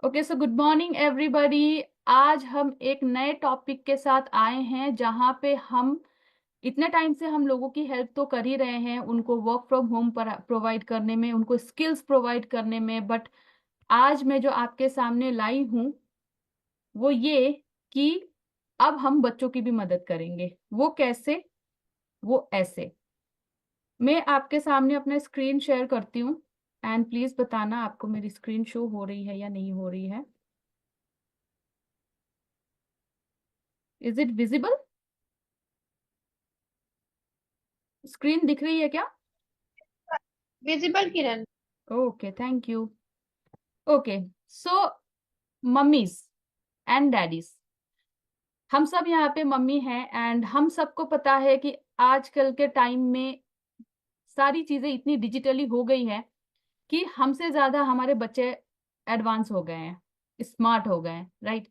Okay, so good morning everybody. आज हम एक नए टॉपिक के साथ आए हैं जहां पे हम इतने टाइम से हम लोगों की हेल्प तो कर ही रहे हैं, उनको वर्क फ्रॉम होम पर प्रोवाइड करने में, उनको स्किल्स प्रोवाइड करने में। बट आज मैं जो आपके सामने लाई हूं वो ये कि अब हम बच्चों की भी मदद करेंगे। वो कैसे? वो ऐसे। मैं आपके सामने अपना स्क्रीन शेयर करती हूँ एंड प्लीज बताना आपको मेरी स्क्रीन शो हो रही है या नहीं हो रही है। Is it visible? स्क्रीन दिख रही है क्या? Visible Kiran. Okay, thank you. Okay, so mummies and daddies, हम सब यहाँ पे मम्मी हैं एंड हम सबको पता है कि आजकल के टाइम में सारी चीजें इतनी डिजिटली हो गई हैं कि हमसे ज्यादा हमारे बच्चे एडवांस हो गए हैं, स्मार्ट हो गए हैं, राइट?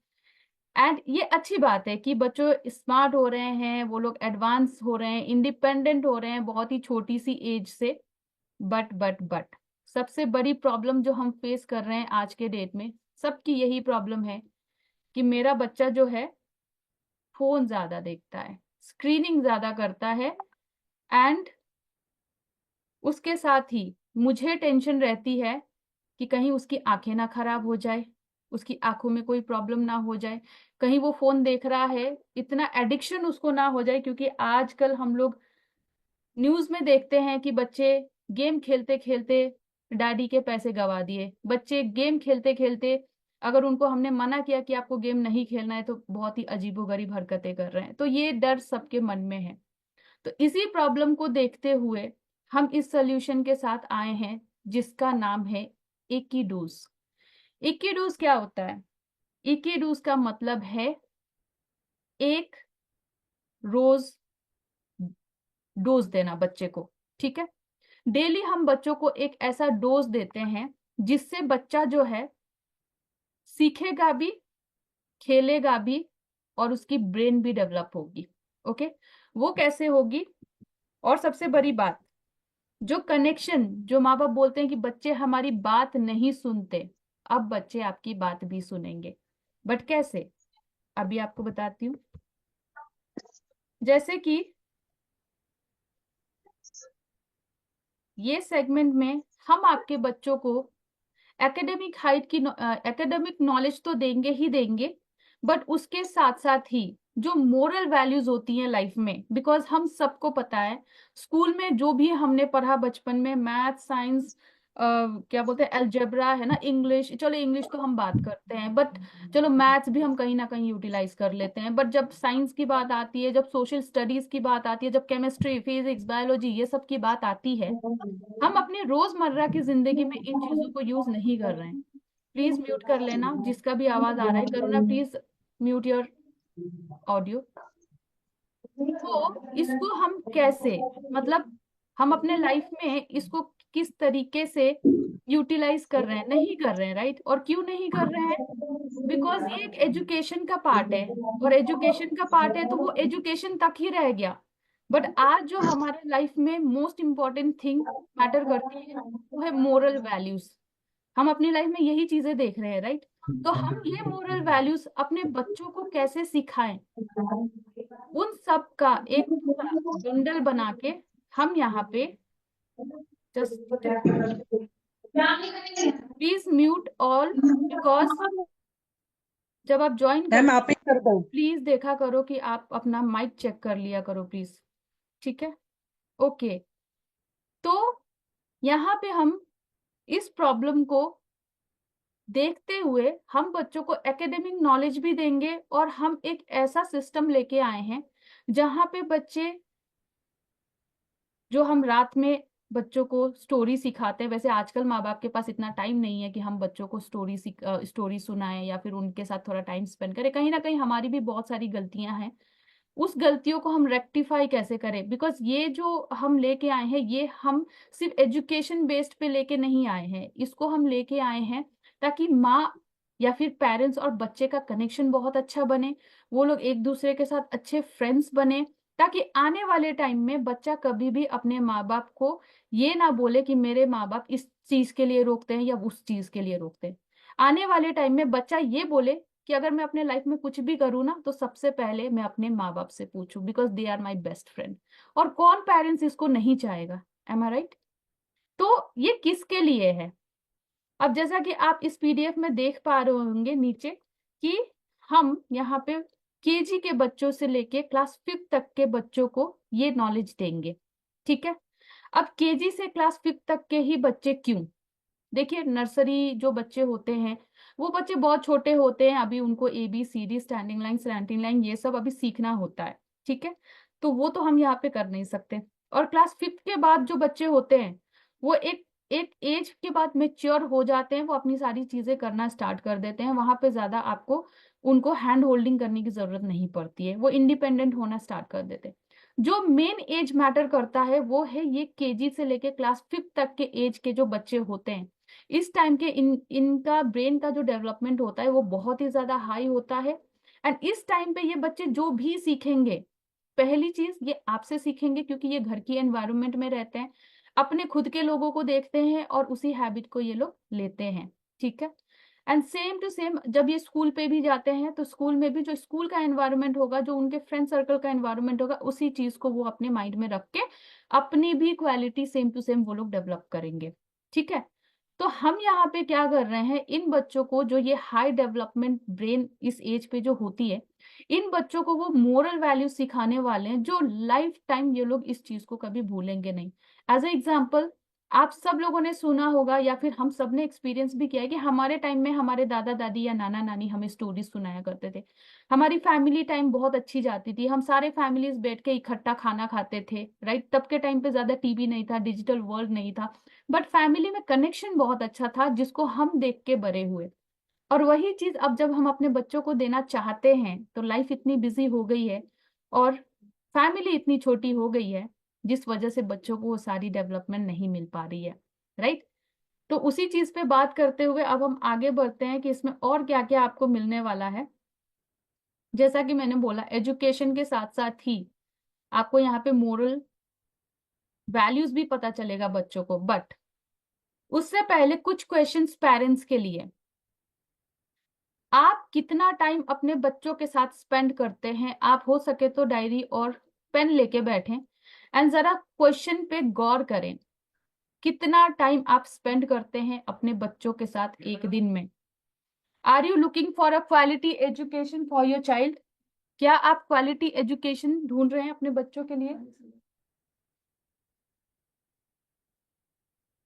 एंड ये अच्छी बात है कि बच्चों स्मार्ट हो रहे हैं, वो लोग एडवांस हो रहे हैं, इंडिपेंडेंट हो रहे हैं बहुत ही छोटी सी एज से। बट सबसे बड़ी प्रॉब्लम जो हम फेस कर रहे हैं आज के डेट में, सबकी यही प्रॉब्लम है कि मेरा बच्चा जो है फोन ज्यादा देखता है, स्क्रीनिंग ज्यादा करता है। एंड उसके साथ ही मुझे टेंशन रहती है कि कहीं उसकी आंखें ना खराब हो जाए, उसकी आंखों में कोई प्रॉब्लम ना हो जाए, कहीं वो फोन देख रहा है इतना एडिक्शन उसको ना हो जाए। क्योंकि आजकल हम लोग न्यूज में देखते हैं कि बच्चे गेम खेलते खेलते डैडी के पैसे गवा दिए। बच्चे गेम खेलते खेलते, अगर उनको हमने मना किया कि आपको गेम नहीं खेलना है, तो बहुत ही अजीबोगरीब हरकतें कर रहे हैं। तो ये डर सबके मन में है। तो इसी प्रॉब्लम को देखते हुए हम इस सोल्यूशन के साथ आए हैं जिसका नाम है इक्कीडूज। इक्कीडूज क्या होता है? इक्कीडूज का मतलब है एक रोज डोज देना बच्चे को। ठीक है, डेली हम बच्चों को एक ऐसा डोज देते हैं जिससे बच्चा जो है सीखेगा भी, खेलेगा भी, और उसकी ब्रेन भी डेवलप होगी। ओके, वो कैसे होगी? और सबसे बड़ी बात, जो कनेक्शन, जो माँ बाप बोलते हैं कि बच्चे हमारी बात नहीं सुनते, अब बच्चे आपकी बात भी सुनेंगे। बट कैसे? अभी आपको बताती हूँ। जैसे कि ये सेगमेंट में हम आपके बच्चों को एकेडमिक हाइट की एकेडमिक नॉलेज तो देंगे ही देंगे, बट उसके साथ साथ ही जो मोरल वैल्यूज होती हैं लाइफ में, बिकॉज हम सबको पता है स्कूल में जो भी हमने पढ़ा बचपन में, मैथ, साइंस, क्या बोलते हैं, अलजेब्रा है ना, इंग्लिश, चलो इंग्लिश तो हम बात करते हैं, बट चलो मैथ्स भी हम कहीं ना कहीं यूटिलाइज कर लेते हैं। बट जब साइंस की बात आती है, जब सोशल स्टडीज की बात आती है, जब केमिस्ट्री, फिजिक्स, बायोलॉजी ये सब की बात आती है, हम अपनी रोजमर्रा की जिंदगी में इन चीजों को यूज नहीं कर रहे हैं। प्लीज म्यूट कर लेना, जिसका भी आवाज आ रहा है करुणा प्लीज म्यूट योर ऑडियो। तो इसको हम कैसे, मतलब हम अपने लाइफ में इसको किस तरीके से यूटिलाइज कर रहे हैं, नहीं कर रहे हैं, राइट? और क्यों नहीं कर रहे हैं? बिकॉज ये एक एजुकेशन का पार्ट है, और एजुकेशन का पार्ट है तो वो एजुकेशन तक ही रह गया। बट आज जो हमारे लाइफ में मोस्ट इम्पॉर्टेंट थिंग मैटर करती है वो है मोरल वैल्यूज। हम अपनी लाइफ में यही चीजें देख रहे हैं, राइट? तो हम ये मोरल वैल्यूज अपने बच्चों को कैसे सिखाएं, उन सब का एक पूरा बंडल बना के हम यहाँ पे, just please mute all, because जब आप ज्वाइन मैम करते आप ही कर दो। प्लीज देखा करो कि आप अपना माइक चेक कर लिया करो प्लीज। ठीक है, ओके। तो यहाँ पे हम इस प्रॉब्लम को देखते हुए हम बच्चों को एकेडमिक नॉलेज भी देंगे, और हम एक ऐसा सिस्टम लेके आए हैं जहाँ पे बच्चे, जो हम रात में बच्चों को स्टोरी सिखाते हैं, वैसे आजकल माँ बाप के पास इतना टाइम नहीं है कि हम बच्चों को स्टोरी सुनाएं या फिर उनके साथ थोड़ा टाइम स्पेंड करें। कहीं ना कहीं हमारी भी बहुत सारी गलतियां हैं। उस गलतियों को हम रेक्टिफाई कैसे करें? बिकॉज ये जो हम लेके आए हैं, ये हम सिर्फ एजुकेशन बेस्ड पे लेके नहीं आए हैं, इसको हम लेके आए हैं ताकि माँ या फिर पेरेंट्स और बच्चे का कनेक्शन बहुत अच्छा बने, वो लोग एक दूसरे के साथ अच्छे फ्रेंड्स बने, ताकि आने वाले टाइम में बच्चा कभी भी अपने माँ बाप को ये ना बोले कि मेरे माँ बाप इस चीज के लिए रोकते हैं या उस चीज के लिए रोकते हैं। आने वाले टाइम में बच्चा ये बोले कि अगर मैं अपने लाइफ में कुछ भी करूँ ना तो सबसे पहले मैं अपने माँ बाप से पूछूं, because they are my best friend. और कौन पेरेंट्स इसको नहीं चाहेगा? Am I right? तो ये किसके लिए है? अब जैसा कि आप इस पीडीएफ में देख पा रहे होंगे नीचे कि हम यहाँ पे केजी के बच्चों से लेके क्लास 5th तक के बच्चों को ये नॉलेज देंगे। ठीक है, अब केजी से क्लास 5th तक के ही बच्चे क्यों? देखिए, नर्सरी जो बच्चे होते हैं वो बच्चे बहुत छोटे होते हैं, अभी उनको A B C D, standing line, slanting line, ये सब अभी सीखना होता है। ठीक है, तो वो तो हम यहाँ पे कर नहीं सकते। और क्लास 5th के बाद जो बच्चे होते हैं वो एक एक एज के बाद मेच्योर हो जाते हैं, वो अपनी सारी चीजें करना स्टार्ट कर देते हैं। वहां पे ज्यादा आपको उनको हैंड होल्डिंग करने की जरूरत नहीं पड़ती है, वो इंडिपेंडेंट होना स्टार्ट कर देते हैं। जो मेन एज मैटर करता है वो है ये केजी से लेके क्लास 5th तक के एज के जो बच्चे होते हैं। इस टाइम के इनका ब्रेन का जो डेवलपमेंट होता है वो बहुत ही ज्यादा हाई होता है। एंड इस टाइम पे ये बच्चे जो भी सीखेंगे, पहली चीज ये आपसे सीखेंगे, क्योंकि ये घर की एनवायरनमेंट में रहते हैं, अपने खुद के लोगों को देखते हैं और उसी हैबिट को ये लोग लेते हैं। ठीक है, एंड सेम टू सेम जब ये स्कूल पे भी जाते हैं तो स्कूल में भी जो स्कूल का एनवायरनमेंट होगा, जो उनके फ्रेंड सर्कल का एनवायरनमेंट होगा, उसी चीज को वो अपने माइंड में रख के अपनी भी क्वालिटी सेम टू सेम वो लोग डेवलप करेंगे। ठीक है, तो हम यहाँ पे क्या कर रहे हैं, इन बच्चों को जो ये हाई डेवलपमेंट ब्रेन इस एज पे जो होती है, इन बच्चों को वो मोरल वैल्यू सिखाने वाले हैं जो लाइफ टाइम ये लोग इस चीज को कभी भूलेंगे नहीं। एज ए एग्जाम्पल, आप सब लोगों ने सुना होगा या फिर हम सब ने एक्सपीरियंस भी किया है कि हमारे टाइम में हमारे दादा दादी या नाना नानी हमें स्टोरीज सुनाया करते थे। हमारी फैमिली टाइम बहुत अच्छी जाती थी, हम सारे फैमिलीज बैठ के इकट्ठा खाना खाते थे, राइट? तब के टाइम पे ज्यादा टीवी नहीं था, डिजिटल वर्ल्ड नहीं था, बट फैमिली में कनेक्शन बहुत अच्छा था जिसको हम देख के बड़े हुए। और वही चीज अब जब हम अपने बच्चों को देना चाहते हैं तो लाइफ इतनी बिजी हो गई है और फैमिली इतनी छोटी हो गई है, जिस वजह से बच्चों को वो सारी डेवलपमेंट नहीं मिल पा रही है, राइट? तो उसी चीज पे बात करते हुए अब हम आगे बढ़ते हैं कि इसमें और क्या क्या आपको मिलने वाला है। जैसा कि मैंने बोला, एजुकेशन के साथ साथ ही आपको यहाँ पे मोरल वैल्यूज भी पता चलेगा बच्चों को। बट उससे पहले कुछ क्वेश्चंस पेरेंट्स के लिए। आप कितना टाइम अपने बच्चों के साथ स्पेंड करते हैं? आप हो सके तो डायरी और पेन लेके बैठें एंड जरा क्वेश्चन पे गौर करें, कितना टाइम आप स्पेंड करते हैं अपने बच्चों के साथ एक दिन में? Are you looking for a quality education for your child? क्या आप क्वालिटी एजुकेशन ढूंढ रहे हैं अपने बच्चों के लिए?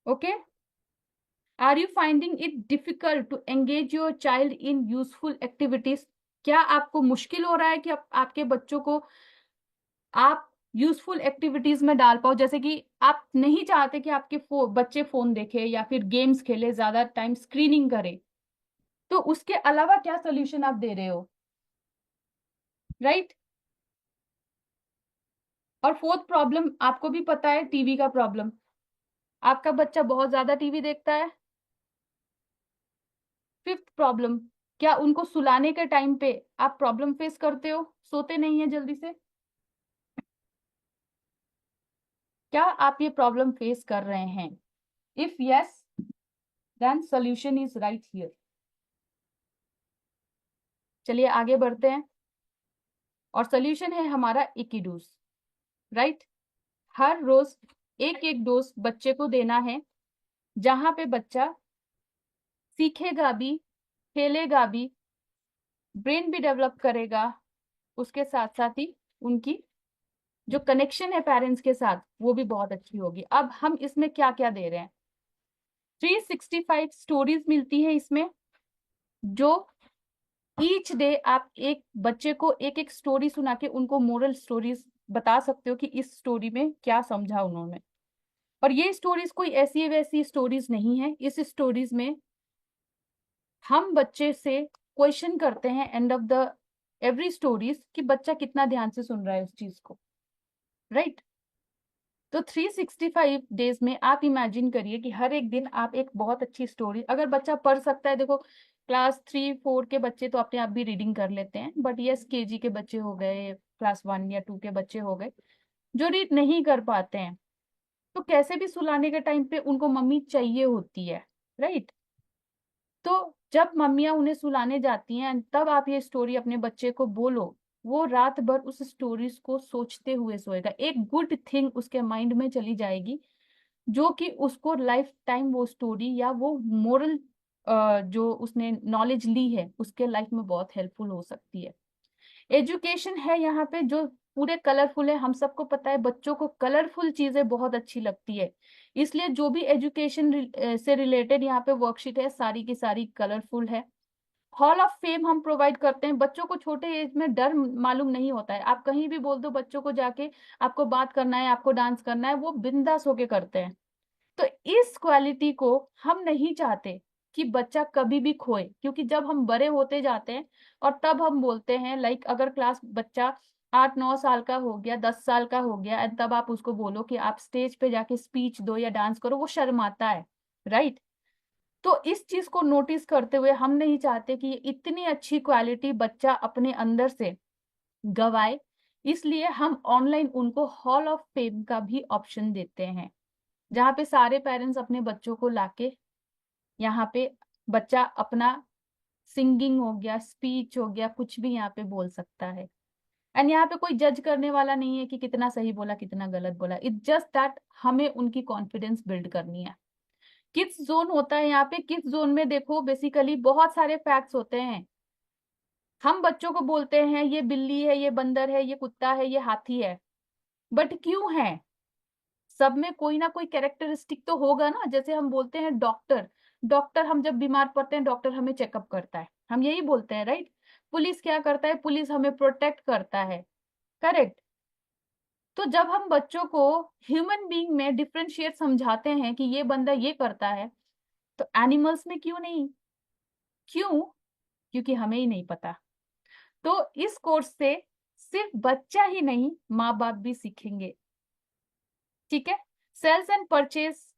Okay, are you finding it difficult to engage your child in useful activities? क्या आपको मुश्किल हो रहा है कि आपके बच्चों को आप यूजफुल एक्टिविटीज में डाल पाओ? जैसे कि आप नहीं चाहते कि आपके बच्चे फोन देखे या फिर गेम्स खेले, ज्यादा टाइम स्क्रीनिंग करे, तो उसके अलावा क्या सोल्यूशन आप दे रहे हो, राइट? और फोर्थ प्रॉब्लम आपको भी पता है, टीवी का प्रॉब्लम। आपका बच्चा बहुत ज्यादा टीवी देखता है। फिफ्थ प्रॉब्लम, क्या उनको सुलाने के टाइम पे आप प्रॉब्लम फेस करते हो, सोते नहीं है जल्दी से? क्या आप ये प्रॉब्लम फेस कर रहे हैं? If yes, then solution is right here. चलिए आगे बढ़ते हैं। और सोल्यूशन है हमारा इक्कीडूस, राइट? हर रोज एक एक डोज बच्चे को देना है, जहां पे बच्चा सीखेगा भी, खेलेगा भी, ब्रेन भी डेवलप करेगा, उसके साथ साथ ही उनकी जो कनेक्शन है पेरेंट्स के साथ वो भी बहुत अच्छी होगी। अब हम इसमें क्या क्या दे रहे हैं? 365 स्टोरीज मिलती है इसमें, जो ईच डे आप एक बच्चे को एक एक स्टोरी सुना के उनको मोरल स्टोरीज बता सकते हो कि इस स्टोरी में क्या समझा उन्होंने। और ये स्टोरीज कोई ऐसी वैसी स्टोरीज नहीं है, इस स्टोरीज में हम बच्चे से क्वेश्चन करते हैं end of the every stories कि बच्चा कितना ध्यान से सुन रहा है उस चीज को, राइट? तो 365 डेज में आप इमेजिन करिए कि हर एक दिन आप एक बहुत अच्छी स्टोरी, अगर बच्चा पढ़ सकता है, देखो क्लास 3 4 के बच्चे तो अपने आप भी रीडिंग कर लेते हैं, बट यस केजी के बच्चे हो गए, क्लास 1 या 2 के बच्चे हो गए जो रीड नहीं कर पाते हैं, तो कैसे भी सुलाने के टाइम पे उनको मम्मी चाहिए होती है, राइट? तो जब मम्मियां उन्हें सुलाने जाती हैं तब आप ये स्टोरी अपने बच्चे को बोलो, वो रात भर उस स्टोरीज को सोचते हुए सोएगा, एक गुड थिंग उसके माइंड में चली जाएगी, जो कि उसको लाइफ टाइम वो स्टोरी या वो मोरल जो उसने नॉलेज ली है उसके लाइफ में बहुत हेल्पफुल हो सकती है। एजुकेशन है यहाँ पे जो पूरे कलरफुल है, हम सबको पता है बच्चों को कलरफुल चीजें बहुत अच्छी लगती है, इसलिए जो भी एजुकेशन से रिलेटेड यहाँ पे वर्कशीट है सारी की सारी कलरफुल है। हॉल ऑफ फेम हम प्रोवाइड करते हैं, बच्चों को छोटे एज में डर मालूम नहीं होता है, आप कहीं भी बोल दो बच्चों को जाके आपको बात करना है, आपको डांस करना है, वो बिंदास होके करते हैं। तो इस क्वालिटी को हम नहीं चाहते कि बच्चा कभी भी खोए, क्योंकि जब हम बड़े होते जाते हैं और तब हम बोलते हैं, लाइक अगर क्लास बच्चा 8-9 साल का हो गया, 10 साल का हो गया, and तब आप उसको बोलो कि आप स्टेज पे जाके स्पीच दो या डांस करो, वो शर्माता है, राइट। तो इस चीज को नोटिस करते हुए हम नहीं चाहते कि ये इतनी अच्छी क्वालिटी बच्चा अपने अंदर से गवाए, इसलिए हम ऑनलाइन उनको हॉल ऑफ फेम का भी ऑप्शन देते हैं, जहाँ पे सारे पेरेंट्स अपने बच्चों को लाके यहाँ पे बच्चा अपना सिंगिंग हो गया, स्पीच हो गया, कुछ भी यहाँ पे बोल सकता है। एंड यहाँ पे कोई जज करने वाला नहीं है कि कितना सही बोला कितना गलत बोला, इट्स जस्ट दैट हमें उनकी कॉन्फिडेंस बिल्ड करनी है। किड्स जोन होता है यहाँ पे, किड्स जोन में देखो बेसिकली बहुत सारे फैक्ट्स होते हैं, हम बच्चों को बोलते हैं ये बिल्ली है, ये बंदर है, ये कुत्ता है, ये हाथी है, बट क्यों है? सब में कोई ना कोई कैरेक्टरिस्टिक तो होगा ना। जैसे हम बोलते हैं डॉक्टर, डॉक्टर हम जब बीमार पड़ते हैं डॉक्टर हमें चेकअप करता है, हम यही बोलते हैं, राइट। पुलिस क्या करता है? पुलिस हमें प्रोटेक्ट करता है, करेक्ट। तो जब हम बच्चों को ह्यूमन बीइंग में डिफरेंशिएट समझाते हैं कि ये बंदा ये करता है, तो एनिमल्स में क्यों नहीं? क्यों? क्योंकि हमें ही नहीं पता। तो इस कोर्स से सिर्फ बच्चा ही नहीं, माँ बाप भी सीखेंगे, ठीक है। Sales and purchase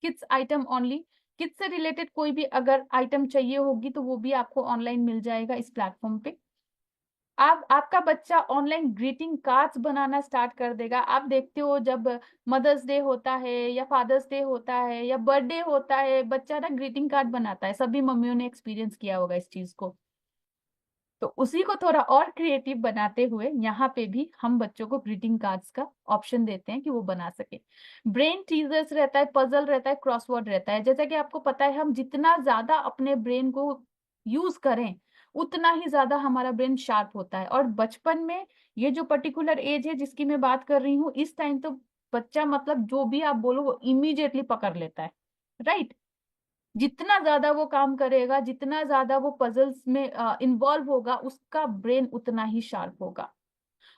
kids item only, kids से रिलेटेड कोई भी अगर आइटम चाहिए होगी तो वो भी आपको ऑनलाइन मिल जाएगा इस प्लेटफॉर्म पे। आप आपका बच्चा ऑनलाइन ग्रीटिंग कार्ड्स बनाना स्टार्ट कर देगा। आप देखते हो जब मदर्स डे होता है या फादर्स डे होता है या बर्थडे होता है, बच्चा ना ग्रीटिंग कार्ड बनाता है, सभी मम्मियों ने एक्सपीरियंस किया होगा इस चीज को। तो उसी को थोड़ा और क्रिएटिव बनाते हुए यहाँ पे भी हम बच्चों को ग्रीटिंग कार्ड्स का ऑप्शन देते हैं कि वो बना सके। ब्रेन टीजर्स रहता है, पजल रहता है, क्रॉसवर्ड रहता है। जैसा कि आपको पता है हम जितना ज्यादा अपने ब्रेन को यूज करें उतना ही ज्यादा हमारा ब्रेन शार्प होता है। और बचपन में ये जो पर्टिकुलर एज है जिसकी मैं बात कर रही हूँ, इस टाइम तो बच्चा मतलब जो भी आप बोलो वो इमीडिएटली पकड़ लेता है, राइट। जितना ज्यादा वो काम करेगा, जितना ज्यादा वो पजल्स में इन्वॉल्व होगा, उसका ब्रेन उतना ही शार्प होगा।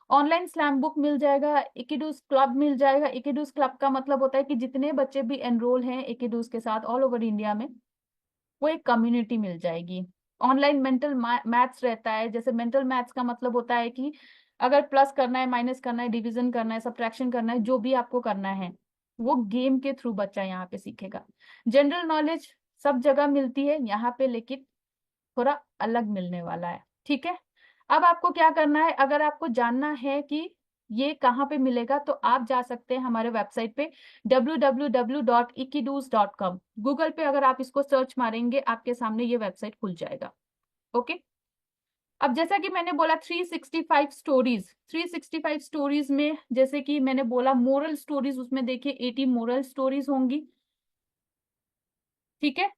ऑनलाइन स्लैम बुक मिल जाएगा, इकिडूस क्लब मिल जाएगा। इकिडूस क्लब का मतलब होता है कि जितने बच्चे भी एनरोल हैं इकिडूस के साथ ऑल ओवर इंडिया में, वो एक कम्युनिटी मिल जाएगी। ऑनलाइन मेंटल मैथ्स रहता है, जैसे मेंटल मैथ्स का मतलब होता है कि अगर प्लस करना है, माइनस करना है, डिवीजन करना है, सब्ट्रैक्शन करना है, जो भी आपको करना है वो गेम के थ्रू बच्चा यहाँ पे सीखेगा। जनरल नॉलेज सब जगह मिलती है यहाँ पे, लेकिन थोड़ा अलग मिलने वाला है, ठीक है। अब आपको क्या करना है, अगर आपको जानना है कि ये कहाँ पे मिलेगा तो आप जा सकते हैं हमारे वेबसाइट पे www.ikidoos.com। गूगल पे अगर आप इसको सर्च मारेंगे आपके सामने ये वेबसाइट खुल जाएगा, ओके। अब जैसा कि मैंने बोला 365 स्टोरीज, 365 स्टोरीज में जैसे कि मैंने बोला मोरल स्टोरीज, उसमें देखिए 80 मोरल स्टोरीज होंगी, ठीक है।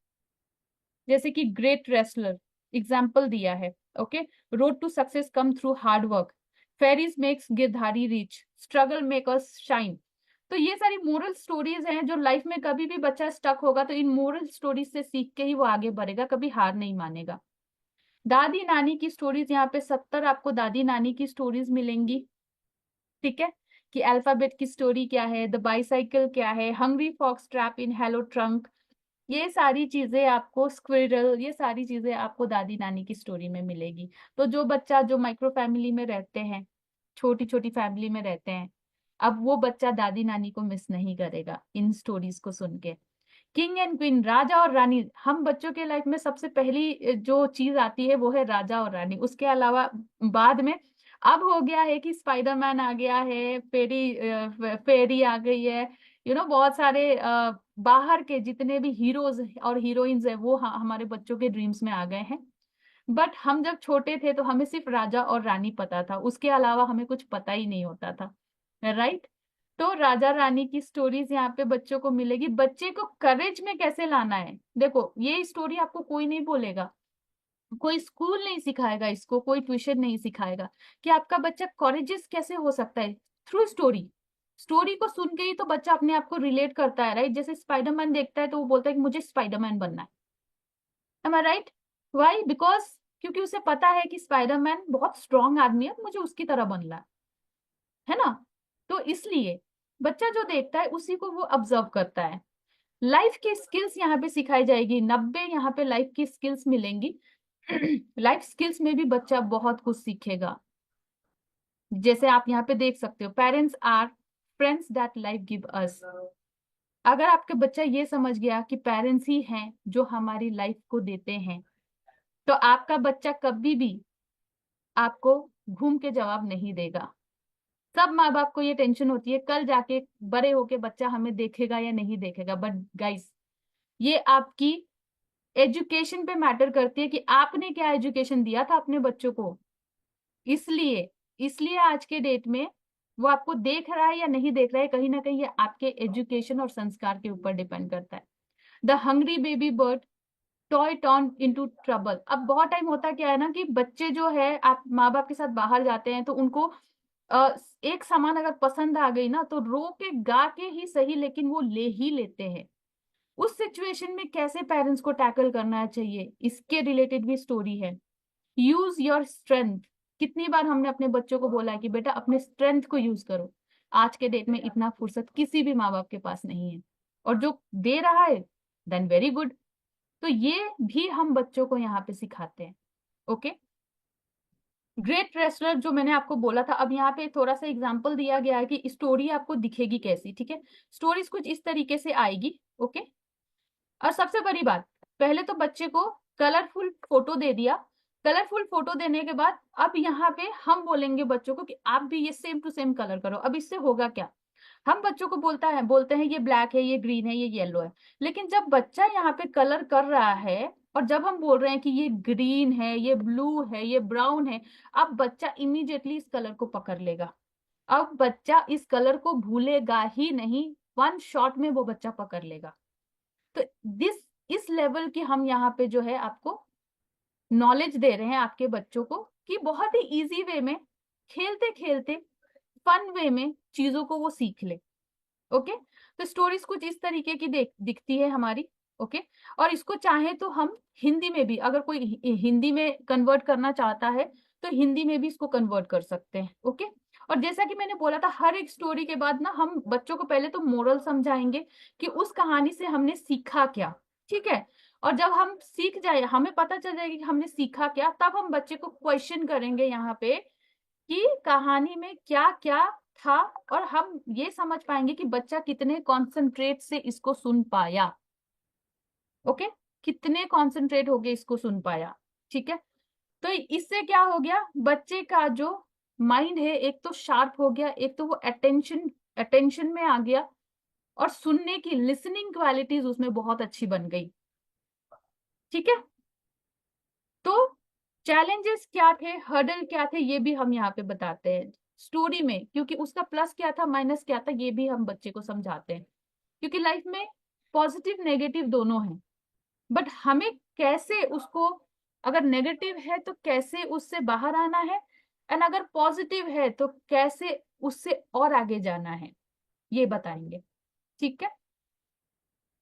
जैसे कि ग्रेट रेसलर एग्जाम्पल दिया है, okay. Road to success come through hard work, fairies makes Girdhari rich, struggle makers shine. तो ये सारी मोरल स्टोरीज हैं जो लाइफ में कभी भी बच्चा स्टक होगा तो इन मोरल स्टोरीज से सीख के ही वो आगे बढ़ेगा, कभी हार नहीं मानेगा। दादी नानी की स्टोरीज, यहाँ पे 70 आपको दादी नानी की स्टोरीज मिलेंगी, ठीक है। कि अल्फाबेट की स्टोरी क्या है, द बाइसाइकिल क्या है, hungry fox trap in hollow trunk, ये सारी चीजें आपको, स्क्विरल, ये सारी चीजें आपको दादी नानी की स्टोरी में मिलेगी। तो जो बच्चा जो माइक्रो फैमिली में रहते हैं, छोटी छोटी फैमिली में रहते हैं, अब वो बच्चा दादी नानी को मिस नहीं करेगा इन स्टोरीज को सुन के। किंग एंड क्वीन, राजा और रानी, हम बच्चों के लाइफ में सबसे पहली जो चीज आती है वो है राजा और रानी, उसके अलावा बाद में अब हो गया है कि स्पाइडरमैन आ गया है, फेरी फेरी आ गई है, बहुत सारे बाहर के जितने भी हीरोज और हीरोइंस है वो हमारे बच्चों के ड्रीम्स में आ गए हैं। बट हम जब छोटे थे तो हमें सिर्फ राजा और रानी पता था, उसके अलावा हमें कुछ पता ही नहीं होता था, राइट। तो राजा रानी की स्टोरीज यहाँ पे बच्चों को मिलेगी। बच्चे को करेज में कैसे लाना है, देखो ये स्टोरी आपको कोई नहीं बोलेगा, कोई स्कूल नहीं सिखाएगा इसको, कोई ट्यूशन नहीं सिखाएगा कि आपका बच्चा कॉरेजियस कैसे हो सकता है। थ्रू स्टोरी, स्टोरी को सुन के ही तो बच्चा अपने आप को रिलेट करता है, राइट। जैसे स्पाइडरमैन देखता है तो वो बोलता है कि मुझे स्पाइडरमैन बनना है। Am I right? Why? Because क्योंकि उसे पता है कि स्पाइडरमैन बहुत स्ट्रांग आदमी है, मुझे उसकी तरह बनना है ना। तो इसलिए बच्चा जो देखता है उसी को वो ऑब्जर्व करता है। लाइफ की स्किल्स यहाँ पे सिखाई जाएगी, 90 यहाँ पे लाइफ की स्किल्स मिलेंगी। लाइफ स्किल्स में भी बच्चा बहुत कुछ सीखेगा। जैसे आप यहाँ पे देख सकते हो, parents are friends that life give us. अगर आपके बच्चा ये समझ गया कि पेरेंट्स ही हैं जो हमारी लाइफ को देते हैं, तो आपका बच्चा कभी भी आपको घूम के जवाब नहीं देगा। सब माँ बाप को ये टेंशन होती है कल जाके बड़े होके बच्चा हमें देखेगा या नहीं देखेगा, बट गाइस ये आपकी एजुकेशन पे मैटर करती है कि आपने क्या एजुकेशन दिया था अपने बच्चों को। इसलिए इसलिए आज के डेट में वो आपको देख रहा है या नहीं देख रहा है, कहीं ना कहीं ये आपके एजुकेशन और संस्कार के ऊपर डिपेंड करता है। The hungry baby bird toy turn into trouble. अब बहुत टाइम होता क्या है ना कि बच्चे जो है, आप माँ बाप के साथ बाहर जाते हैं तो उनको एक सामान अगर पसंद आ गई ना तो रो के गा के ही सही लेकिन वो ले ही लेते हैं। उस सिचुएशन में कैसे पेरेंट्स को टैकल करना चाहिए, इसके रिलेटेड भी स्टोरी है। Use your strength. कितनी बार हमने अपने बच्चों को बोला है कि बेटा अपने स्ट्रेंथ को यूज करो। आज के डेट में इतना फुर्सत किसी भी माँ बाप के पास नहीं है, और जो दे रहा है देन वेरी गुड। तो ये भी हम बच्चों को यहाँ पे सिखाते हैं। ओके, ग्रेट रेसलर जो मैंने आपको बोला था, अब यहाँ पे थोड़ा सा एग्जांपल दिया गया है कि स्टोरी आपको दिखेगी कैसी, ठीक है। स्टोरीज कुछ इस तरीके से आएगी। ओके, और सबसे बड़ी बात, पहले तो बच्चे को कलरफुल फोटो दे दिया। कलरफुल फोटो देने के बाद अब यहाँ पे हम बोलेंगे बच्चों को कि आप भी ये सेम टू सेम कलर करो। अब इससे होगा क्या, हम बच्चों को बोलते हैं ये ब्लैक है, ये ग्रीन है, ये येलो है। लेकिन जब बच्चा यहाँ पे कलर कर रहा है और जब हम बोल रहे हैं कि ये ग्रीन है, ये ब्लू है, ये ब्राउन है, अब बच्चा इमीडिएटली इस कलर को पकड़ लेगा। अब बच्चा इस कलर को भूलेगा ही नहीं, वन शॉट में वो बच्चा पकड़ लेगा। तो इस लेवल की हम यहाँ पे जो है आपको नॉलेज दे रहे हैं आपके बच्चों को कि बहुत ही इजी वे में, खेलते खेलते फन वे में चीजों को वो सीख ले। ओके, तो स्टोरीज कुछ इस तरीके की दिखती है हमारी। ओके, और इसको चाहे तो हम हिंदी में भी, अगर कोई हिंदी में कन्वर्ट करना चाहता है तो हिंदी में भी इसको कन्वर्ट कर सकते हैं। ओके, और जैसा कि मैंने बोला था, हर एक स्टोरी के बाद ना हम बच्चों को पहले तो मोरल समझाएंगे कि उस कहानी से हमने सीखा क्या, ठीक है। और जब हम सीख जाए, हमें पता चल जाएगा कि हमने सीखा क्या, तब हम बच्चे को क्वेश्चन करेंगे यहाँ पे कि कहानी में क्या क्या था, और हम ये समझ पाएंगे कि बच्चा कितने कॉन्सेंट्रेट से इसको सुन पाया। ओके, कितने कॉन्सेंट्रेट होके इसको सुन पाया, ठीक है। तो इससे क्या हो गया, बच्चे का जो माइंड है एक तो शार्प हो गया, एक तो वो अटेंशन अटेंशन में आ गया, और सुनने की लिसनिंग क्वालिटीज उसमें बहुत अच्छी बन गई, ठीक है। तो चैलेंजेस क्या थे, हर्डल क्या थे, ये भी हम यहाँ पे बताते हैं स्टोरी में, क्योंकि उसका प्लस क्या था माइनस क्या था ये भी हम बच्चे को समझाते हैं। क्योंकि लाइफ में पॉजिटिव नेगेटिव दोनों हैं, बट हमें कैसे उसको, अगर नेगेटिव है तो कैसे उससे बाहर आना है, एंड अगर पॉजिटिव है तो कैसे उससे और आगे जाना है, ये बताएंगे, ठीक है।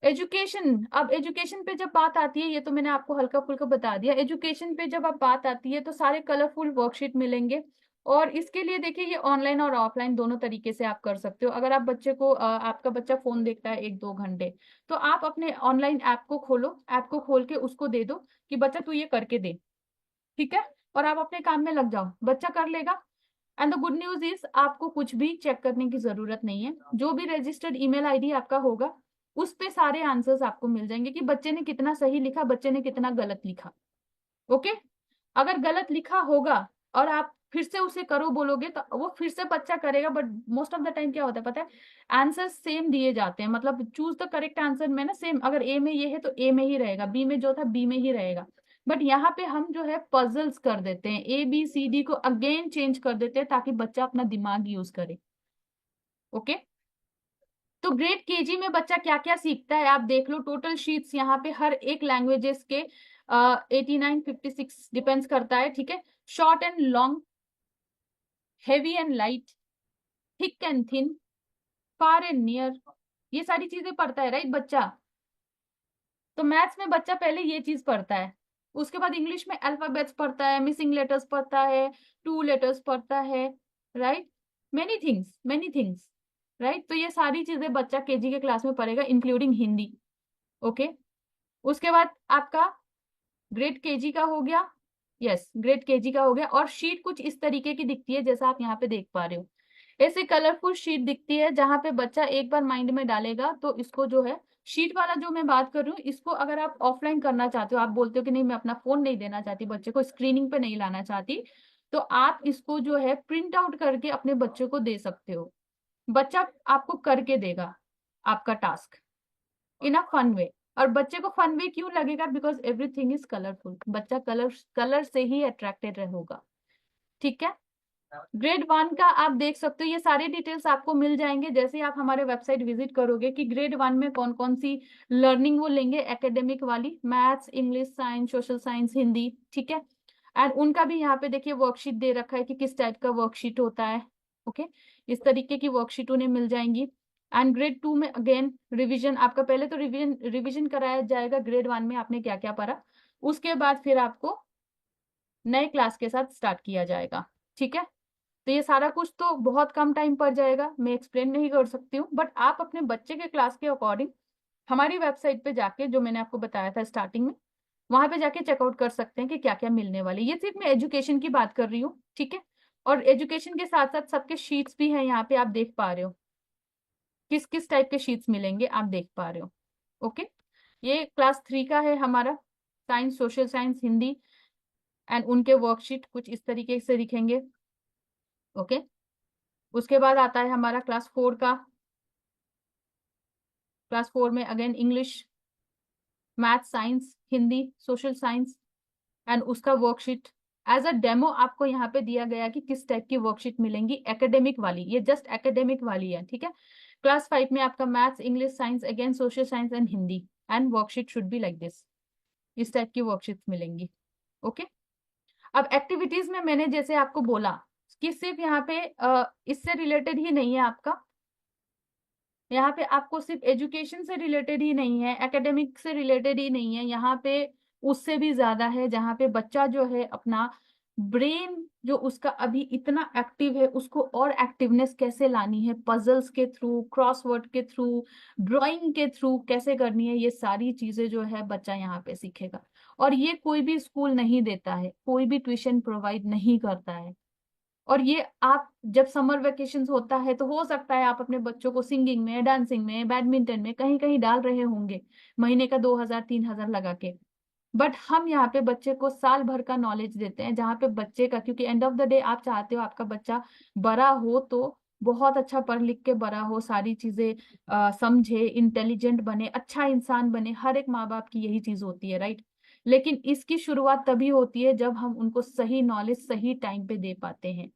एजुकेशन, अब एजुकेशन पे जब बात आती है, ये तो मैंने आपको हल्का फुल्का बता दिया। एजुकेशन पे जब अब बात आती है तो सारे कलरफुल वर्कशीट मिलेंगे, और इसके लिए देखिए ये ऑनलाइन और ऑफलाइन दोनों तरीके से आप कर सकते हो। अगर आप बच्चे को आपका बच्चा फोन देखता है 1-2 घंटे, तो आप अपने ऑनलाइन ऐप को खोलो, ऐप को खोल के उसको दे दो कि बच्चा तू ये करके दे, ठीक है। और आप अपने काम में लग जाओ, बच्चा कर लेगा। And the good news is आपको कुछ भी चेक करने की जरूरत नहीं है, जो भी रजिस्टर्ड ईमेल आईडी आपका होगा उस पे सारे आंसर्स आपको मिल जाएंगे कि बच्चे ने कितना सही लिखा, बच्चे ने कितना गलत लिखा। ओके, अगर गलत लिखा होगा और आप फिर से उसे करो बोलोगे तो वो फिर से बच्चा करेगा, but most of the time क्या होता है पता है, आंसर सेम दिए जाते हैं, मतलब चूज द करेक्ट आंसर में ना सेम, अगर ए में ये है तो ए में ही रहेगा, बी में जो था बी में ही रहेगा। बट यहाँ पे हम जो है पजल्स कर देते हैं, ए बी सी डी को अगेन चेंज कर देते हैं ताकि बच्चा अपना दिमाग यूज करे। ओके, तो ग्रेड केजी में बच्चा क्या क्या सीखता है आप देख लो। टोटल शीट्स यहाँ पे हर एक लैंग्वेजेस के 89 56 डिपेंड्स करता है, ठीक है। Short and long, heavy and light, thick and thin, far and near, ये सारी चीजें पढ़ता है राइट बच्चा। तो मैथ्स में बच्चा पहले ये चीज पढ़ता है, उसके बाद इंग्लिश में अल्फाबेट्स पढ़ता है, मिसिंग लेटर्स पढ़ता है, टू लेटर्स पढ़ता है, right, many things many things, right. तो ये सारी चीजें बच्चा केजी के क्लास में पढ़ेगा इंक्लूडिंग हिंदी। ओके, उसके बाद आपका ग्रेड केजी का हो गया, यस ग्रेड केजी का हो गया। और शीट कुछ इस तरीके की दिखती है जैसा आप यहाँ पे देख पा रहे हो, ऐसे कलरफुल शीट दिखती है जहां पे बच्चा एक बार माइंड में डालेगा तो इसको जो है शीट वाला जो मैं बात कर रही हूँ, इसको अगर आप ऑफलाइन करना चाहते हो, आप बोलते हो कि नहीं मैं अपना फोन नहीं देना चाहती बच्चे को, स्क्रीनिंग पे नहीं लाना चाहती, तो आप इसको जो है प्रिंट आउट करके अपने बच्चे को दे सकते हो। बच्चा आपको करके देगा आपका task in a fun way. और बच्चे को फन वे क्यों लगेगा, बिकॉज एवरीथिंग इज कलरफुल, बच्चा कलर कलर से ही अट्रैक्टेड होगा, ठीक है। ग्रेड वन का आप देख सकते हो, ये सारे डिटेल्स आपको मिल जाएंगे जैसे ही आप हमारे वेबसाइट विजिट करोगे कि ग्रेड वन में कौन कौन सी लर्निंग वो लेंगे, एकेडमिक वाली, maths, English, science, social science, Hindi, ठीक है। एंड उनका भी यहाँ पे देखिए वर्कशीट दे रखा है कि किस टाइप का वर्कशीट होता है। ओके, इस तरीके की वर्कशीट उन्हें मिल जाएंगी। एंड ग्रेड टू में अगेन रिविजन, आपका पहले तो रिविजन रिविजन कराया जाएगा ग्रेड वन में आपने क्या क्या पढ़ा, उसके बाद फिर आपको नए क्लास के साथ स्टार्ट किया जाएगा, ठीक है। तो ये सारा कुछ तो बहुत कम टाइम पड़ जाएगा, मैं एक्सप्लेन नहीं कर सकती हूँ, बट आप अपने बच्चे के क्लास के अकॉर्डिंग हमारी वेबसाइट पे जाके जो मैंने आपको बताया था स्टार्टिंग में, वहां पे जाके चेकआउट कर सकते हैं कि क्या क्या मिलने वाले। ये सिर्फ मैं एजुकेशन की बात कर रही हूँ, ठीक है। और एजुकेशन के साथ साथ सबके शीट्स भी हैं यहाँ पे, आप देख पा रहे हो किस किस टाइप के शीट्स मिलेंगे, आप देख पा रहे हो। ओके, ये क्लास 3 का है हमारा, science, social science, Hindi, and उनके वर्कशीट कुछ इस तरीके से दिखेंगे। ओके, उसके बाद आता है हमारा क्लास 4 का। क्लास 4 में again English, math, science, Hindi, social science, and उसका वर्कशीट एज अ डेमो आपको यहाँ पे दिया गया कि किस टाइप की वर्कशीट मिलेंगी, एकेडमिक वाली, ये जस्ट एकेडमिक वाली है, ठीक है। क्लास 5 में आपका maths, English, science, again social science and Hindi, and worksheet should be like this, इस टाइप की वर्कशीट मिलेंगी। ओके, अब एक्टिविटीज में मैंने जैसे आपको बोला कि सिर्फ यहाँ पे इससे रिलेटेड ही नहीं है आपका, यहाँ पे आपको सिर्फ एजुकेशन से रिलेटेड ही नहीं है, एकेडमिक से रिलेटेड ही नहीं है, यहाँ पे उससे भी ज्यादा है, जहाँ पे बच्चा जो है अपना ब्रेन जो उसका अभी इतना एक्टिव है उसको और एक्टिवनेस कैसे लानी है, पजल्स के थ्रू, क्रॉसवर्ड के थ्रू, ड्राइंग के थ्रू कैसे करनी है, ये सारी चीजें जो है बच्चा यहाँ पे सीखेगा। और ये कोई भी स्कूल नहीं देता है, कोई भी ट्यूशन प्रोवाइड नहीं करता है। और ये आप जब समर वेकेशन होता है तो हो सकता है आप अपने बच्चों को सिंगिंग में, डांसिंग में, बैडमिंटन में कहीं कहीं डाल रहे होंगे, महीने का 2000 3000 लगा के। बट हम यहाँ पे बच्चे को साल भर का नॉलेज देते हैं, जहाँ पे बच्चे का, क्योंकि एंड ऑफ द डे आप चाहते हो आपका बच्चा बड़ा हो तो बहुत अच्छा पढ़ लिख के बड़ा हो, सारी चीजें समझे, इंटेलिजेंट बने, अच्छा इंसान बने, हर एक माँ बाप की यही चीज होती है, राइट। लेकिन इसकी शुरुआत तभी होती है जब हम उनको सही नॉलेज सही टाइम पे दे पाते हैं,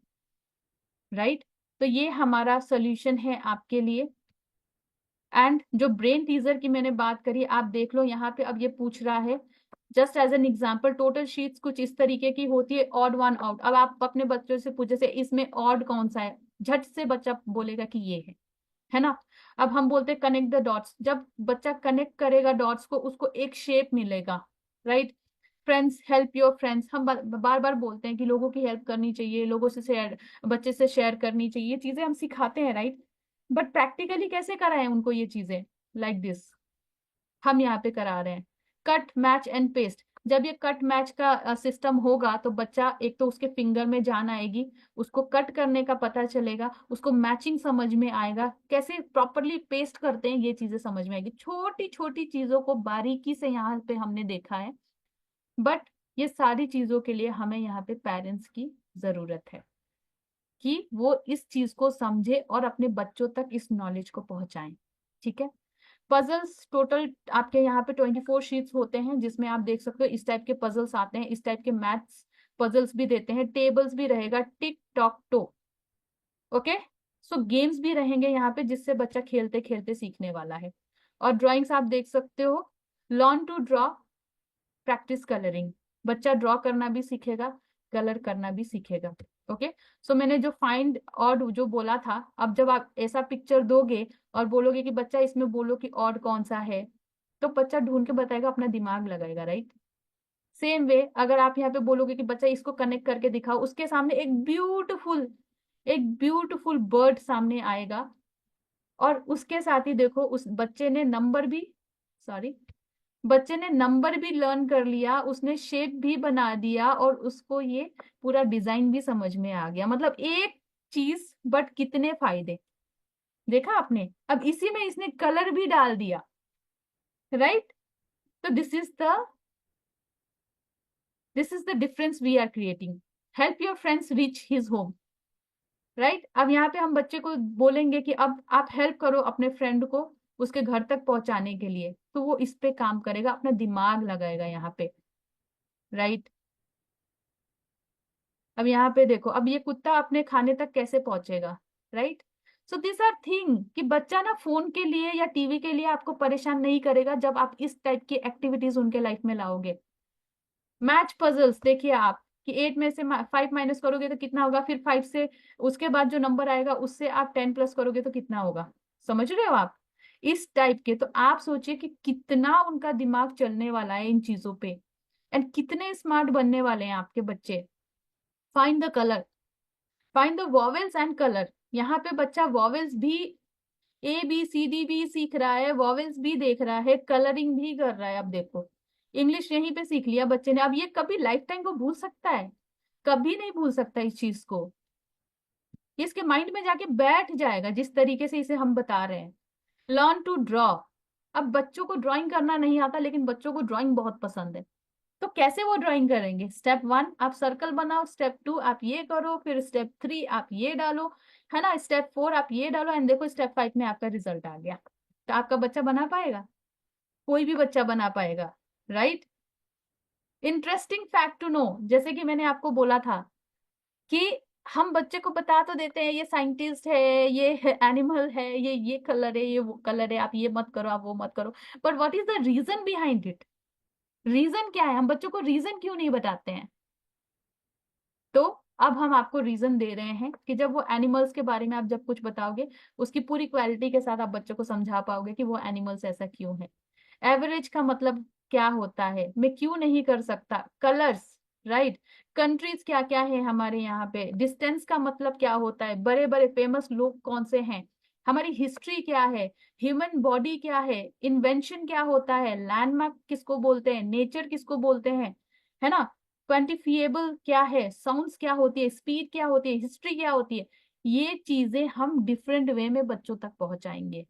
राइट। तो ये हमारा सोल्यूशन है आपके लिए। एंड जो ब्रेन टीजर की मैंने बात करी, आप देख लो यहाँ पे, अब ये पूछ रहा है just as an example, total sheets कुछ इस तरीके की होती है, ऑड वन आउट। अब आप अपने बच्चों से पूछे से इसमें ऑड कौन सा है, झट से बच्चा बोलेगा कि ये है ना। अब हम बोलते हैं कनेक्ट द डॉट्स, जब बच्चा कनेक्ट करेगा डॉट्स को उसको एक शेप मिलेगा, right. Friends, help your friends, हम बार बार बोलते हैं कि लोगों की हेल्प करनी चाहिए, लोगों से शेयर, बच्चे से शेयर करनी चाहिए, ये चीजें हम सिखाते हैं, राइट। बट प्रैक्टिकली कैसे कराएं उनको ये चीजें, लाइक दिस हम यहाँ पे करा रहे हैं। कट, मैच एंड पेस्ट, जब ये कट मैच का सिस्टम होगा तो बच्चा एक तो उसके फिंगर में जान आएगी, उसको कट करने का पता चलेगा, उसको मैचिंग समझ में आएगा, कैसे प्रॉपरली पेस्ट करते हैं ये चीजें समझ में आएगी, छोटी छोटी चीजों को बारीकी से यहाँ पे हमने देखा है। बट ये सारी चीजों के लिए हमें यहाँ पे पेरेंट्स की जरूरत है कि वो इस चीज को समझे और अपने बच्चों तक इस नॉलेज को पहुंचाएं। ठीक है। पजल्स टोटल आपके यहाँ पे 24 शीट्स होते हैं, जिसमें आप देख सकते हो इस टाइप के पजल्स आते हैं, इस टाइप के मैथ्स पजल्स भी देते हैं, टेबल्स भी रहेगा, tic tac toe. Okay. So games भी रहेंगे यहाँ पे, जिससे बच्चा खेलते खेलते सीखने वाला है। और ड्राइंग्स आप देख सकते हो, learn to draw, practice colouring, बच्चा ड्रॉ करना भी सीखेगा, कलर करना भी सीखेगा। ओके। सो मैंने जो फाइंड ऑड जो बोला था, अब जब आप ऐसा पिक्चर दोगे और बोलोगे कि बच्चा इसमें बोलो कि ऑड कौन सा है, तो बच्चा ढूंढ के बताएगा, अपना दिमाग लगाएगा, राइट। सेम वे अगर आप यहाँ पे बोलोगे कि बच्चा इसको कनेक्ट करके दिखाओ, उसके सामने एक ब्यूटीफुल बर्ड सामने आएगा, और उसके साथ ही देखो उस बच्चे ने नंबर भी लर्न कर लिया, उसने शेप भी बना दिया, और उसको ये पूरा डिजाइन भी समझ में आ गया। मतलब एक चीज बट कितने फायदे, देखा आपने। अब इसी में इसने कलर भी डाल दिया, राइट। तो this is the difference we are creating. Help your friends reach his home, right. अब यहाँ पे हम बच्चे को बोलेंगे कि अब आप हेल्प करो अपने फ्रेंड को उसके घर तक पहुंचाने के लिए, तो वो इस पे काम करेगा, अपना दिमाग लगाएगा यहाँ पे, राइट। अब यहाँ पे देखो, अब ये कुत्ता अपने खाने तक कैसे पहुंचेगा, right. So this are thing कि बच्चा ना फोन के लिए या टीवी के लिए आपको परेशान नहीं करेगा, जब आप इस टाइप की एक्टिविटीज उनके लाइफ में लाओगे। मैच पजल्स देखिए आप, कि 8 में से 5 माइनस करोगे तो कितना होगा, फिर 5 से उसके बाद जो नंबर आएगा उससे आप 10 प्लस करोगे तो कितना होगा। समझ रहे हो आप, इस टाइप के। तो आप सोचिए कि कितना उनका दिमाग चलने वाला है इन चीजों पे, एंड कितने स्मार्ट बनने वाले हैं आपके बच्चे। Find the colour, find the vowels and colour. यहाँ पे बच्चा वॉवेल्स भी, ABCD भी सीख रहा है, वॉवेल्स भी देख रहा है, कलरिंग भी कर रहा है। अब देखो इंग्लिश यहीं पे सीख लिया बच्चे ने, अब ये कभी लाइफ टाइम को भूल सकता है? कभी नहीं भूल सकता इस चीज को, ये इसके माइंड में जाके बैठ जाएगा जिस तरीके से इसे हम बता रहे हैं। लर्न टू ड्रॉ, अब बच्चों को ड्राइंग करना नहीं आता, लेकिन बच्चों को ड्राइंग बहुत पसंद है, तो कैसे वो ड्राइंग करेंगे? स्टेप 1 आप सर्कल बनाओ, स्टेप 2 आप ये करो, फिर स्टेप 3 आप ये डालो, है ना, स्टेप 4 आप ये डालो, एंड देखो स्टेप 5 में आपका रिजल्ट आ गया। तो आपका बच्चा बना पाएगा? कोई भी बच्चा बना पाएगा, right. Interesting fact to know, जैसे कि मैंने आपको बोला था कि हम बच्चे को बता तो देते हैं ये साइंटिस्ट है, ये एनिमल है, ये कलर है, ये वो कलर है, आप ये मत करो, आप वो मत करो, but what is the reason behind it? Reason क्या है? हम बच्चों को रीजन क्यों नहीं बताते हैं? तो अब हम आपको रीजन दे रहे हैं कि जब वो एनिमल्स के बारे में आप जब कुछ बताओगे, उसकी पूरी क्वालिटी के साथ आप बच्चों को समझा पाओगे कि वो एनिमल्स ऐसा क्यों है। एवरेज का मतलब क्या होता है, मैं क्यों नहीं कर सकता, कलर्स, राइट। कंट्रीज क्या क्या है हमारे यहाँ पे, डिस्टेंस का मतलब क्या होता है, बड़े बड़े फेमस लोग कौन से हैं, हमारी हिस्ट्री क्या है, ह्यूमन बॉडी क्या है, इन्वेंशन क्या होता है, लैंडमार्क किसको बोलते हैं, नेचर किसको बोलते हैं, है ना, क्वांटिफिएबल क्या है, साउंड्स क्या होती है, स्पीड क्या होती है, हिस्ट्री क्या होती है, ये चीजें हम डिफरेंट वे में बच्चों तक पहुंचाएंगे।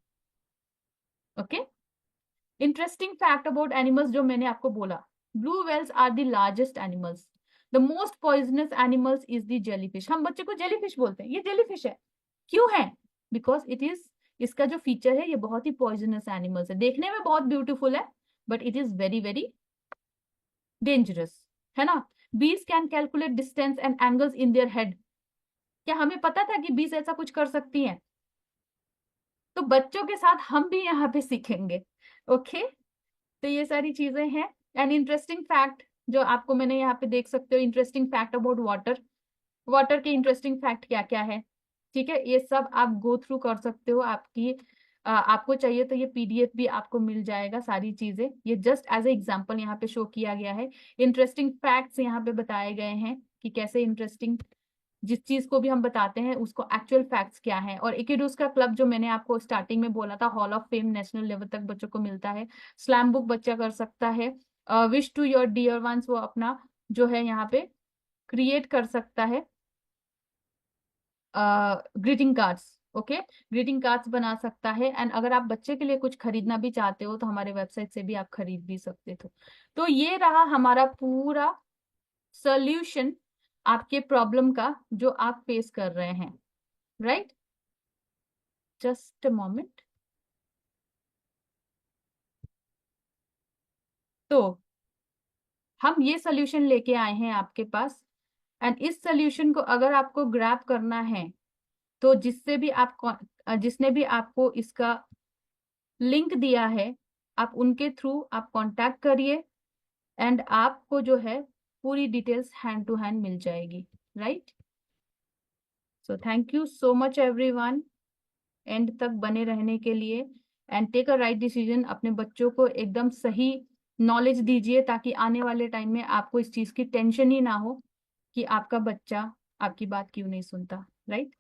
Okay. Interesting fact about animals जो मैंने आपको बोला, blue whales are the largest animals, the most poisonous animals is the jellyfish. हम बच्चे को जेलीफिश बोलते हैं, ये जेलीफिश है, क्यों है? बिकॉज इट इज, इसका जो फीचर है ये बहुत ही पॉइजनस एनिमल्स है, देखने में बहुत ब्यूटीफुल है but it is very very dangerous, है ना। बीज can calculate distance and angles in their head. क्या हमें पता था कि बीज ऐसा कुछ कर सकती हैं? तो बच्चों के साथ हम भी यहाँ पे सीखेंगे। ओके। तो ये सारी चीजें हैं। एंड इंटरेस्टिंग फैक्ट जो आपको मैंने यहाँ पे देख सकते हो, interesting fact about water, water के इंटरेस्टिंग फैक्ट क्या क्या है, ठीक है, ये सब आप गो थ्रू कर सकते हो। आपको चाहिए तो ये PDF भी आपको मिल जाएगा, सारी चीजें ये जस्ट एज ए एग्जाम्पल यहाँ पे शो किया गया है। इंटरेस्टिंग फैक्ट्स यहाँ पे बताए गए हैं कि कैसे इंटरेस्टिंग, जिस चीज को भी हम बताते हैं उसको एक्चुअल फैक्ट्स क्या है। और इकिडूस का क्लब जो मैंने आपको स्टार्टिंग में बोला था, hall of fame national level तक बच्चों को मिलता है, स्लैम बुक बच्चा कर सकता है, wish to your dear ones वो अपना जो है यहाँ पे क्रिएट कर सकता है, greeting cards, okay, greeting cards बना सकता है। एंड अगर आप बच्चे के लिए कुछ खरीदना भी चाहते हो तो हमारे वेबसाइट से भी आप खरीद भी सकते थे। तो ये रहा हमारा पूरा सोल्यूशन आपके प्रॉब्लम का जो आप फेस कर रहे हैं, राइट? Just a moment. तो हम ये सोल्यूशन लेके आए हैं आपके पास, एंड इस सोल्यूशन को अगर आपको ग्रैब करना है तो जिसने भी आपको इसका लिंक दिया है, आप उनके थ्रू आप कांटेक्ट करिए, एंड आपको जो है पूरी डिटेल्स हैंड टू हैंड मिल जाएगी, right? So thank you so much everyone, end तक बने रहने के लिए, and take a right decision. अपने बच्चों को एकदम सही नॉलेज दीजिए ताकि आने वाले टाइम में आपको इस चीज की टेंशन ही ना हो कि आपका बच्चा आपकी बात क्यों नहीं सुनता, राइट?